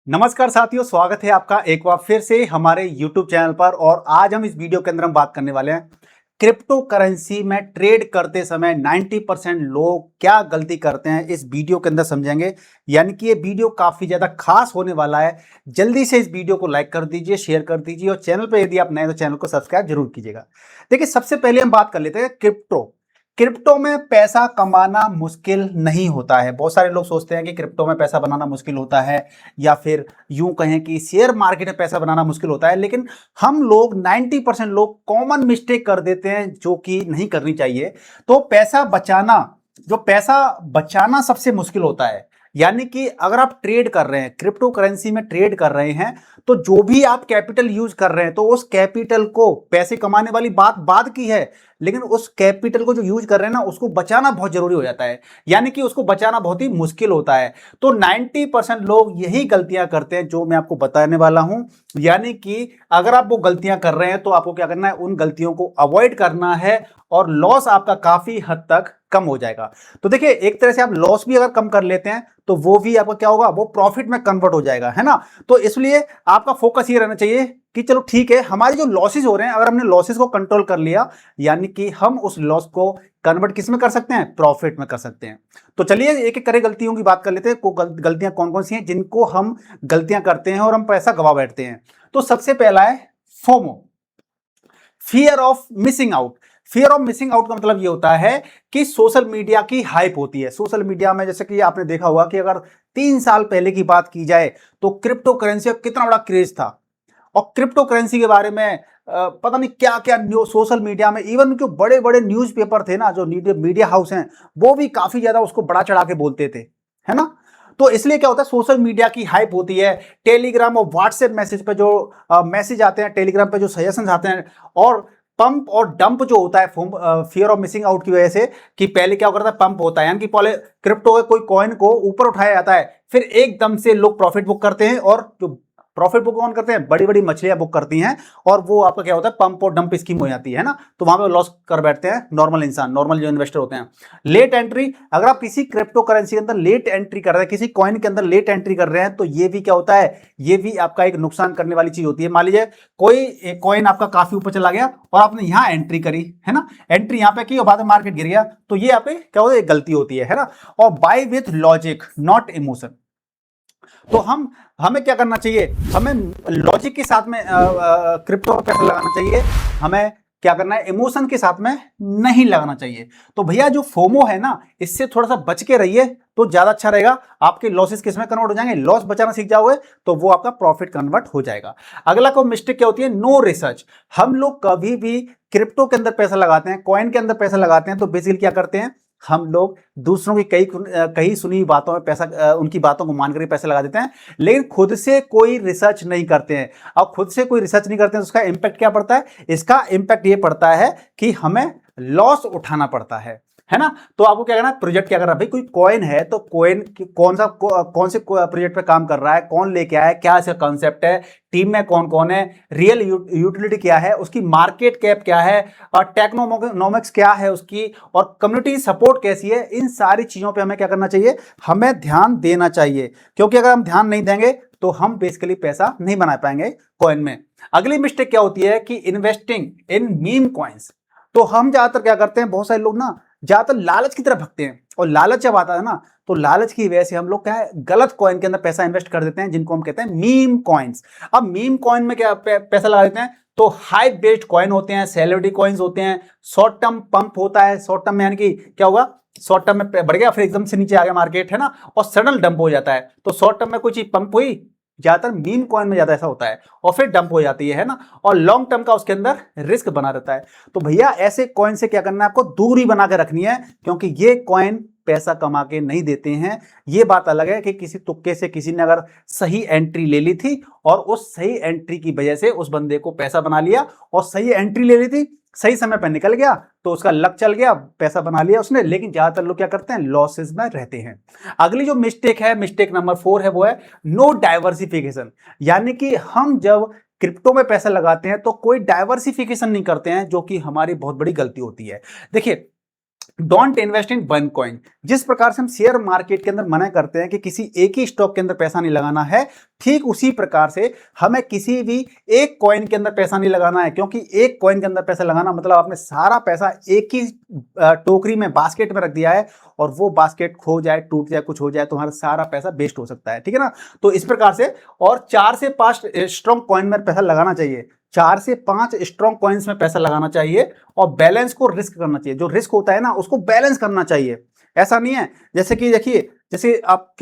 नमस्कार साथियों, स्वागत है आपका एक बार फिर से हमारे YouTube चैनल पर। और आज हम इस वीडियो के अंदर हम बात करने वाले हैं क्रिप्टो करेंसी में ट्रेड करते समय 90% लोग क्या गलती करते हैं, इस वीडियो के अंदर समझेंगे। यानी कि ये वीडियो काफी ज्यादा खास होने वाला है। जल्दी से इस वीडियो को लाइक कर दीजिए, शेयर कर दीजिए और चैनल पर यदि आप नए तो चैनल को सब्सक्राइब जरूर कीजिएगा। देखिए, सबसे पहले हम बात कर लेते हैं क्रिप्टो। क्रिप्टो में पैसा कमाना मुश्किल नहीं होता है। बहुत सारे लोग सोचते हैं कि क्रिप्टो में पैसा बनाना मुश्किल होता है, या फिर यूं कहें कि शेयर मार्केट में पैसा बनाना मुश्किल होता है। लेकिन हम लोग 90% लोग कॉमन मिस्टेक कर देते हैं जो कि नहीं करनी चाहिए। तो पैसा बचाना सबसे मुश्किल होता है। यानी कि अगर आप ट्रेड कर रहे हैं, क्रिप्टो करेंसी में ट्रेड कर रहे हैं, तो जो भी आप कैपिटल यूज कर रहे हैं, तो उस कैपिटल को, पैसे कमाने वाली बात बाद की है, लेकिन उस कैपिटल को जो यूज कर रहे हैं ना, उसको बचाना बहुत जरूरी हो जाता है। यानी कि उसको बचाना बहुत ही मुश्किल होता है। तो 90% लोग यही गलतियां करते हैं जो मैं आपको बताने वाला हूं। यानी कि अगर आप वो गलतियां कर रहे हैं तो आपको क्या करना है, उन गलतियों को अवॉइड करना है और लॉस आपका काफी हद तक कम हो जाएगा। तो देखिए, एक तरह से आप लॉस भी अगर कम कर लेते हैं तो वो भी आपका क्या होगा, वो प्रॉफिट में कन्वर्ट हो जाएगा, है ना। तो इसलिए आपका फोकस ये रहना चाहिए कि चलो ठीक है, हमारे जो लॉसेस हो रहे हैं, अगर हमने लॉसेस को कंट्रोल कर लिया, यानी कि हम उस लॉस को कन्वर्ट किस में कर सकते हैं, प्रॉफिट में कर सकते हैं। तो चलिए एक एक करे गलतियों की बात कर लेते हैं। गलतियां कौन कौन सी हैं जिनको हम गलतियां करते हैं और हम पैसा गवा बैठते हैं। तो सबसे पहला है FOMO, fear of missing out. Fear of missing out का मतलब ये होता है कि सोशल मीडिया की हाइप होती है। सोशल मीडिया में जैसे कि आपने देखा होगा कि अगर 3 साल पहले की बात की जाए तो क्रिप्टो करेंसी का कितना बड़ा क्रेज था। और क्रिप्टो करेंसी के बारे में पता नहीं क्या क्या सोशल मीडिया में, इवन जो बड़े बड़े न्यूज़पेपर थे ना, जो मीडिया हाउस हैं, वो भी काफी ज्यादा उसको बड़ा चढ़ा के बोलते थे, है ना। तो इसलिए क्या होता है, सोशल मीडिया की हाइप होती है। टेलीग्राम और व्हाट्सएप मैसेज पे जो मैसेज आते हैं, टेलीग्राम पे जो सजेशन आते हैं, और पंप और डंप जो होता है फियर ऑफ मिसिंग आउट की वजह से, कि पहले क्या करता है, पंप होता है, यानी कि पहले क्रिप्टो के कोई कॉइन को ऊपर उठाया जाता है, फिर एकदम से लोग प्रॉफिट बुक करते हैं, और जो प्रॉफिट बुक कौन करते हैं, बड़ी बड़ी मछलियां बुक करती हैं, और वो आपका क्या होता है, पंप और डंप स्कीम हो जाती है ना। तो वहां पे लॉस कर बैठते हैं नॉर्मल इंसान, नॉर्मल जो इन्वेस्टर होते हैं। लेट एंट्री, अगर आप किसी क्रिप्टो करेंसी के अंदर लेट एंट्री कर रहे हैं, किसी कॉइन के अंदर लेट एंट्री कर रहे हैं, तो ये भी क्या होता है, ये भी आपका एक नुकसान करने वाली चीज होती है। मान लीजिए कोई एक कॉइन आपका काफी ऊपर चला गया और आपने यहां एंट्री करी, है ना, एंट्री यहां पे की और बाद में मार्केट गिर गया, तो ये आप क्या होता है, गलती होती है ना। और by with logic not emotion. तो हमें क्या करना चाहिए, हमें लॉजिक के साथ में क्रिप्टो पर पैसा लगाना चाहिए। हमें क्या करना है, इमोशन के साथ में नहीं लगाना चाहिए। तो भैया जो फोमो है ना, इससे थोड़ा सा बच के रहिए तो ज्यादा अच्छा रहेगा। आपके लॉसेस किस में कन्वर्ट हो जाएंगे, लॉस बचाना सीख जाओगे तो वो आपका प्रॉफिट कन्वर्ट हो जाएगा। अगला को मिस्टेक क्या होती है, नो रिसर्च। हम लोग कभी भी क्रिप्टो के अंदर पैसा लगाते हैं, कॉइन के अंदर पैसा लगाते हैं, तो बेसिकली क्या करते हैं, हम लोग दूसरों की कई सुनी बातों में पैसा, उनकी बातों को मानकर पैसा लगा देते हैं, लेकिन खुद से कोई रिसर्च नहीं करते हैं। और खुद से कोई रिसर्च नहीं करते हैं तो उसका इंपैक्ट क्या पड़ता है, इसका इंपैक्ट ये पड़ता है कि हमें लॉस उठाना पड़ता है ना। तो आपको क्या करना है, प्रोजेक्ट क्या करना है, भाई कोई कॉइन है तो कॉइन कौन से प्रोजेक्ट पे काम कर रहा है, कौन लेके आया है, क्या इसका कॉन्सेप्ट है, टीम में कौन कौन है, रियल यूटिलिटी क्या है, उसकी मार्केट कैप क्या है, और टेक्नोनॉमिक्स क्या है उसकी, और कम्युनिटी सपोर्ट कैसी है। इन सारी चीजों पे हमें क्या करना चाहिए, हमें ध्यान देना चाहिए। क्योंकि अगर हम ध्यान नहीं देंगे तो हम बेसिकली पैसा नहीं बना पाएंगे कॉइन में। अगली मिस्टेक क्या होती है कि इन्वेस्टिंग इन मीम कॉइन्स। तो हम ज्यादातर क्या करते हैं, बहुत सारे लोग ना ज्यादातर लालच की तरफ भगते हैं, और लालच जब आता है ना, तो लालच की वजह से हम लोग क्या है, गलत कॉइन के अंदर पैसा इन्वेस्ट कर देते हैं, जिनको हम कहते हैं मीम कॉइन्स। अब मीम कॉइन में क्या पैसा लगा देते हैं, तो हाई बेस्ड कॉइन होते हैं, सेलिब्रिटी कॉइन्स होते हैं, शॉर्ट टर्म पंप होता है। शॉर्ट टर्म में यानी कि क्या होगा, शॉर्ट टर्म में बढ़ गया, फिर एकदम से नीचे आ गया मार्केट, है ना, और सडन डंप हो जाता है। तो शॉर्ट टर्म में कोई चीज पंप हुई, ज्यादातर मीम कॉइन में ज्यादा ऐसा होता है, और फिर डंप हो जाती है ना, और लॉन्ग टर्म का उसके अंदर रिस्क बना रहता है। तो भैया ऐसे कॉइन से क्या करना है, आपको दूरी बना के रखनी है, क्योंकि ये कॉइन पैसा कमा के नहीं देते हैं। ये बात अलग है कि किसी तुक्के से किसी ने अगर सही एंट्री ले ली थी, और उस सही एंट्री की वजह से उस बंदे को पैसा बना लिया, और सही एंट्री ले ली थी, सही समय पर निकल गया, तो उसका लक चल गया, पैसा बना लिया उसने। लेकिन ज्यादातर लोग क्या करते हैं, लॉसेस में रहते हैं। अगली जो मिस्टेक है, मिस्टेक नंबर 4 है, वो है नो डाइवर्सिफिकेशन। यानी कि हम जब क्रिप्टो में पैसा लगाते हैं तो कोई डाइवर्सिफिकेशन नहीं करते हैं, जो कि हमारी बहुत बड़ी गलती होती है। देखिए, don't invest in one coin. जिस प्रकार से हम शेयर मार्केट के अंदर मना करते हैं कि किसी एक ही स्टॉक के अंदर पैसा नहीं लगाना है, ठीक उसी प्रकार से हमें किसी भी एक कॉइन के अंदर पैसा नहीं लगाना है, क्योंकि एक कॉइन के अंदर पैसा लगाना मतलब आपने सारा पैसा एक ही टोकरी में, बास्केट में रख दिया है, और वो बास्केट खो जाए, टूट जाए, कुछ हो जाए तो हमारा सारा पैसा वेस्ट हो सकता है। ठीक है ना। तो इस प्रकार से, और 4 से 5 स्ट्रॉन्ग कॉइन में पैसा लगाना चाहिए, 4 से 5 स्ट्रॉन्ग कॉइन्स में पैसा लगाना चाहिए, और बैलेंस को रिस्क करना चाहिए। जो रिस्क होता है ना उसको बैलेंस करना चाहिए। ऐसा नहीं है जैसे कि देखिए, जैसे आप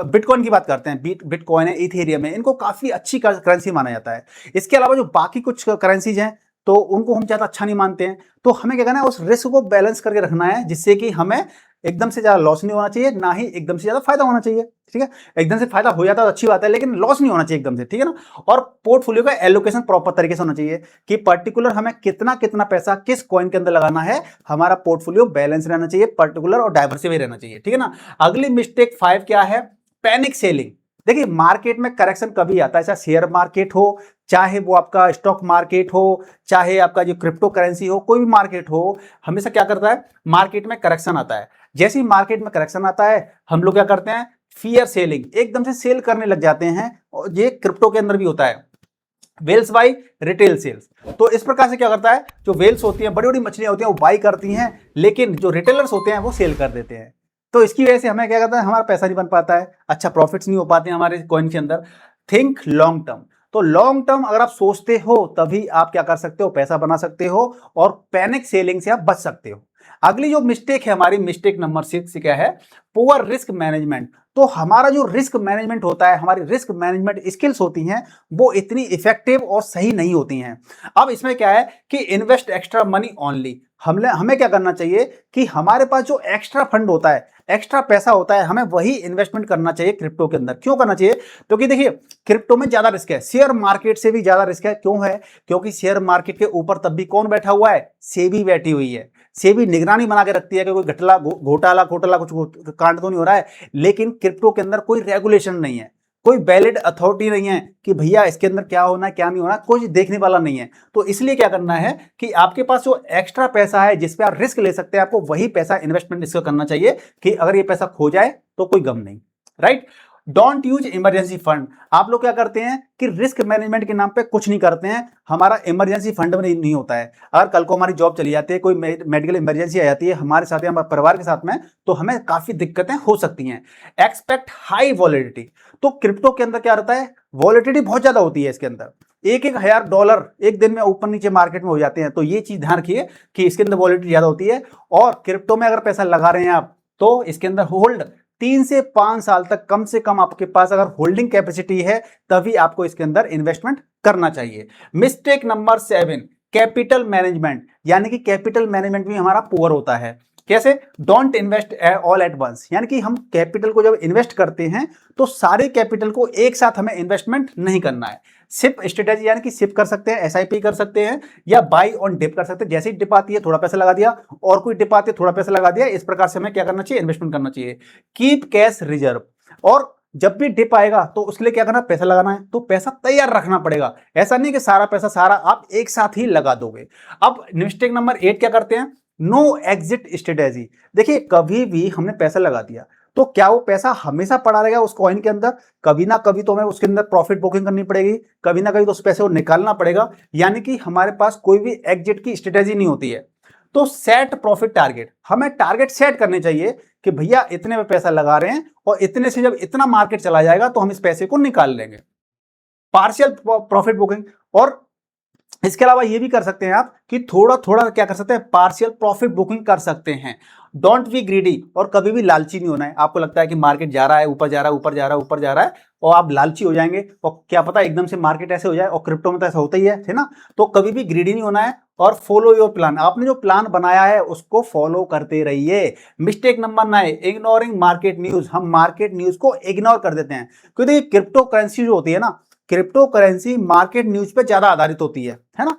बिटकॉइन की बात करते हैं, बिटकॉइन है, इथेरियम है, इनको काफी अच्छी करेंसी माना जाता है। इसके अलावा जो बाकी कुछ करेंसीज हैं तो उनको हम ज्यादा अच्छा नहीं मानते हैं। तो हमें क्या करना है, उस रिस्क को बैलेंस करके रखना है, जिससे कि हमें एकदम से ज्यादा लॉस नहीं होना चाहिए, ना ही एकदम से ज्यादा फायदा होना चाहिए। ठीक है, एकदम से फायदा हो जाता है तो अच्छी बात है, लेकिन लॉस नहीं होना चाहिए एकदम से। ठीक है ना। और पोर्टफोलियो का एलोकेशन प्रॉपर तरीके से होना चाहिए कि पर्टिकुलर हमें कितना कितना पैसा किस कॉइन के अंदर लगाना है, हमारा पोर्टफोलियो बैलेंस रहना चाहिए, पर्टिकुलर और डाइवर्सिफाई रहना चाहिए। ठीक है ना। अगली मिस्टेक 5 क्या है, पैनिक सेलिंग। देखिए, मार्केट में करेक्शन कभी आता है, चाहे शेयर मार्केट हो, चाहे वो आपका स्टॉक मार्केट हो, चाहे आपका जो क्रिप्टो करेंसी हो, कोई भी मार्केट हो, हमेशा क्या करता है, मार्केट में करेक्शन आता है। जैसे ही मार्केट में करेक्शन आता है, हम लोग क्या करते हैं, फियर सेलिंग, एकदम से सेल करने लग जाते हैं। और ये क्रिप्टो के अंदर भी होता है, वेल्स बाई रिटेल सेल्स। तो इस प्रकार से क्या करता है, जो वेल्स होती हैं, बड़ी बड़ी मछलियां होती हैं, वो बाई करती हैं, लेकिन जो रिटेलर्स होते हैं वो सेल कर देते हैं। तो इसकी वजह से हमें क्या करता है, हमारा पैसा नहीं बन पाता है, अच्छा प्रॉफिट्स नहीं हो पाते हैं हमारे कॉइन के अंदर। Think long term. तो लॉन्ग टर्म अगर आप सोचते हो तभी आप क्या कर सकते हो, पैसा बना सकते हो, और पैनिक सेलिंग से आप बच सकते हो। अगली जो मिस्टेक है हमारी, मिस्टेक नंबर 6 क्या है, पुअर रिस्क मैनेजमेंट। तो हमारा जो रिस्क मैनेजमेंट होता है, हमारी रिस्क मैनेजमेंट स्किल्स होती हैं, वो इतनी इफेक्टिव और सही नहीं होती हैं। अब इसमें क्या है कि इन्वेस्ट एक्स्ट्रा मनी ओनली। हमें क्या करना चाहिए कि हमारे पास जो एक्स्ट्रा फंड होता है, एक्स्ट्रा पैसा होता है, हमें वही इन्वेस्टमेंट करना चाहिए क्रिप्टो के अंदर। क्यों करना चाहिए, क्योंकि देखिए क्रिप्टो में ज्यादा रिस्क है, शेयर मार्केट से भी ज्यादा रिस्क है। क्यों है, क्योंकि शेयर मार्केट के ऊपर तब भी कौन बैठा हुआ है, सेबी बैठी हुई है। सेबी निगरानी बना के रखती है कि कोई घोटाला कुछ कांड तो नहीं हो रहा है। लेकिन क्रिप्टो के अंदर कोई रेगुलेशन नहीं है, कोई वैलिड अथॉरिटी नहीं है कि भैया इसके अंदर क्या होना है क्या नहीं होना, कोई देखने वाला नहीं है। तो इसलिए क्या करना है कि आपके पास जो एक्स्ट्रा पैसा है जिस पे आप रिस्क ले सकते हैं, आपको वही पैसा इन्वेस्टमेंट इसका करना चाहिए कि अगर ये पैसा खो जाए तो कोई गम नहीं। Right. Don't use emergency fund. आप लोग क्या करते हैं कि रिस्क मैनेजमेंट के नाम पे कुछ नहीं करते हैं, हमारा इमरजेंसी फंड में नहीं होता है। अगर कल को हमारी जॉब चली जाती है, कोई मेडिकल इमरजेंसी आ जाती है हमारे साथ या हमारे परिवार के साथ में, तो हमें काफी दिक्कतें हो सकती हैं। Expect high volatility. तो क्रिप्टो के अंदर क्या रहता है, वॉलेटिलिटी बहुत ज्यादा होती है इसके अंदर, एक एक हजार डॉलर एक दिन में ऊपर नीचे मार्केट में हो जाते हैं। तो ये चीज ध्यान रखिए कि इसके अंदर वॉलेटिलिटी ज्यादा होती है। और क्रिप्टो में अगर पैसा लगा रहे हैं आप, तो इसके अंदर होल्ड 3 से 5 साल तक कम से कम आपके पास अगर होल्डिंग कैपेसिटी है, तभी आपको इसके अंदर इन्वेस्टमेंट करना चाहिए। Mistake number 7, capital management. यानी कि कैपिटल मैनेजमेंट भी हमारा पुअर होता है। कैसे, don't invest all at once. यानी कि हम कैपिटल को जब इन्वेस्ट करते हैं तो सारे कैपिटल को एक साथ हमें इन्वेस्टमेंट नहीं करना है। सिप स्ट्रेटेजी, यानी कि सिप कर सकते हैं, एसआईपी कर सकते हैं, या बाई ऑन डिप कर सकते हैं। जैसे ही डिप आती है थोड़ा पैसा लगा दिया, और कोई डिप आती है थोड़ा पैसा लगा दिया। इस प्रकार से हमें क्या करना चाहिए, इन्वेस्टमेंट करना चाहिए। Keep cash reserve. और जब भी डिप आएगा तो उसके लिए क्या करना, पैसा लगाना है, तो पैसा तैयार रखना पड़ेगा। ऐसा नहीं कि सारा पैसा सारा आप एक साथ ही लगा दोगे। अब मिस्टेक नंबर 8 क्या करते हैं, नो एग्जिट स्ट्रेटेजी। देखिए, कभी भी हमने पैसा लगा दिया तो क्या वो पैसा हमेशा पड़ा रहेगा उस कॉइन के अंदर, कभी ना कभी तो हमें उसके अंदर प्रॉफिट बुकिंग करनी पड़ेगी, कभी ना कभी तो उस पैसे को निकालना पड़ेगा। यानी कि हमारे पास कोई भी एग्जिट की स्ट्रेटेजी नहीं होती है। तो सेट प्रॉफिट टारगेट, हमें टारगेट सेट करने चाहिए कि भैया इतने में पैसा लगा रहे हैं, और इतने से जब इतना मार्केट चला जाएगा तो हम इस पैसे को निकाल लेंगे। Partial profit booking. और इसके अलावा ये भी कर सकते हैं आप कि थोड़ा थोड़ा क्या कर सकते हैं, पार्शियल प्रॉफिट बुकिंग कर सकते हैं। Don't be greedy. और कभी भी लालची नहीं होना है। आपको लगता है कि मार्केट जा रहा है, ऊपर जा रहा है, ऊपर जा रहा है, ऊपर जा रहा है, और आप लालची हो जाएंगे, और क्या पता एकदम से मार्केट ऐसे हो जाए। और क्रिप्टो में तो ऐसा होता ही है ना। तो कभी भी ग्रीडी नहीं होना है, और फॉलो योर प्लान। आपने जो प्लान बनाया है उसको फॉलो करते रहिए। Mistake number 9, ignoring market news. हम मार्केट न्यूज को इग्नोर कर देते हैं, क्योंकि क्रिप्टो करेंसी जो होती है ना, क्रिप्टो करेंसी मार्केट न्यूज पे ज्यादा आधारित होती है ना।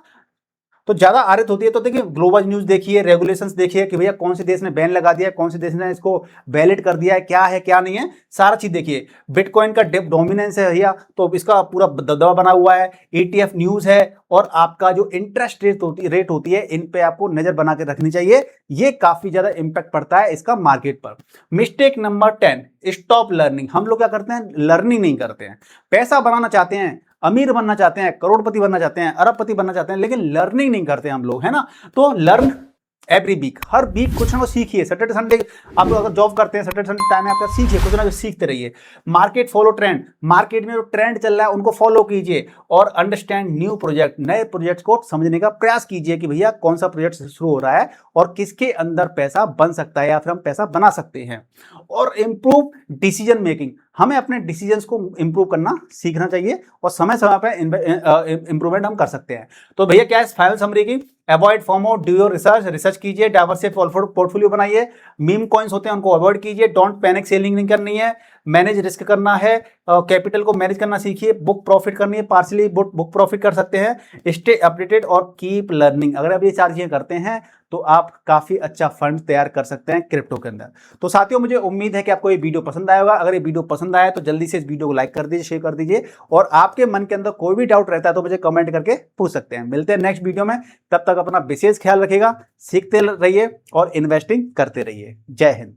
तो ज्यादा आरित होती है। तो देखिए ग्लोबल न्यूज देखिए, रेगुलेशंस देखिए कि भैया कौन से देश ने बैन लगा दिया है, कौन से देश ने इसको वैलिड कर दिया है क्या नहीं है, सारा चीज देखिए। बिटकॉइन का डोमिनेंस है भैया, तो इसका पूरा दबदबा बना हुआ है। ETF न्यूज है, और आपका जो इंटरेस्ट रेट होती है, इन पे आपको नजर बना के रखनी चाहिए। ये काफी ज्यादा इंपैक्ट पड़ता है इसका मार्केट पर। Mistake number 10, stop learning. हम लोग क्या करते हैं, लर्निंग नहीं करते हैं। पैसा बनाना चाहते हैं, अमीर बनना चाहते हैं, करोड़पति बनना चाहते हैं, अरबपति बनना चाहते हैं, लेकिन लर्निंग नहीं करते हम लोग, है ना। तो लर्न एवरी वीक, हर वीक कुछ ना कुछ सीखिए। सैटरडे संडे आप अगर जॉब करते हैं, सैटरडे संडे टाइम में आपका सीखिए, कुछ ना कुछ सीखते रहिए। मार्केट फॉलो ट्रेंड, मार्केट में जो ट्रेंड चल रहा है उनको फॉलो कीजिए, और अंडरस्टैंड न्यू प्रोजेक्ट, नए प्रोजेक्ट को समझने का प्रयास कीजिए कि भैया कौन सा प्रोजेक्ट शुरू हो रहा है और किसके अंदर पैसा बन सकता है या फिर हम पैसा बना सकते हैं। और इंप्रूव डिसीजन मेकिंग, हमें अपने डिसीजंस को इंप्रूव करना सीखना चाहिए, और समय समय पर इंप्रूवमेंट हम कर सकते हैं। तो भैया क्या है फाइनल समरी की, अवॉइड फॉर्मो, डू योर रिसर्च कीजिए, डाइवर्सिफाइड पोर्टफोलियो बनाइए, मीम कॉइन्स होते हैं उनको अवॉइड कीजिए, डोंट पैनिक, सेलिंग नहीं करनी है, मैनेज रिस्क करना है, कैपिटल को मैनेज करना सीखिए, बुक प्रॉफिट करनी है, पार्शियली बुक प्रॉफिट कर सकते हैं, स्टे अपडेटेड और कीप लर्निंग। अगर आप ये 4 चीजें करते हैं तो आप काफी अच्छा फंड तैयार कर सकते हैं क्रिप्टो के अंदर। तो साथियों मुझे उम्मीद है कि आपको ये वीडियो पसंद आया होगा। अगर ये वीडियो पसंद आया तो जल्दी से इस वीडियो को लाइक कर दीजिए, शेयर कर दीजिए, और आपके मन के अंदर कोई भी डाउट रहता है तो मुझे कमेंट करके पूछ सकते हैं। मिलते हैं नेक्स्ट वीडियो में, तब तक अपना विशेष ख्याल रखिएगा, सीखते रहिए और इन्वेस्टिंग करते रहिए। जय हिंद।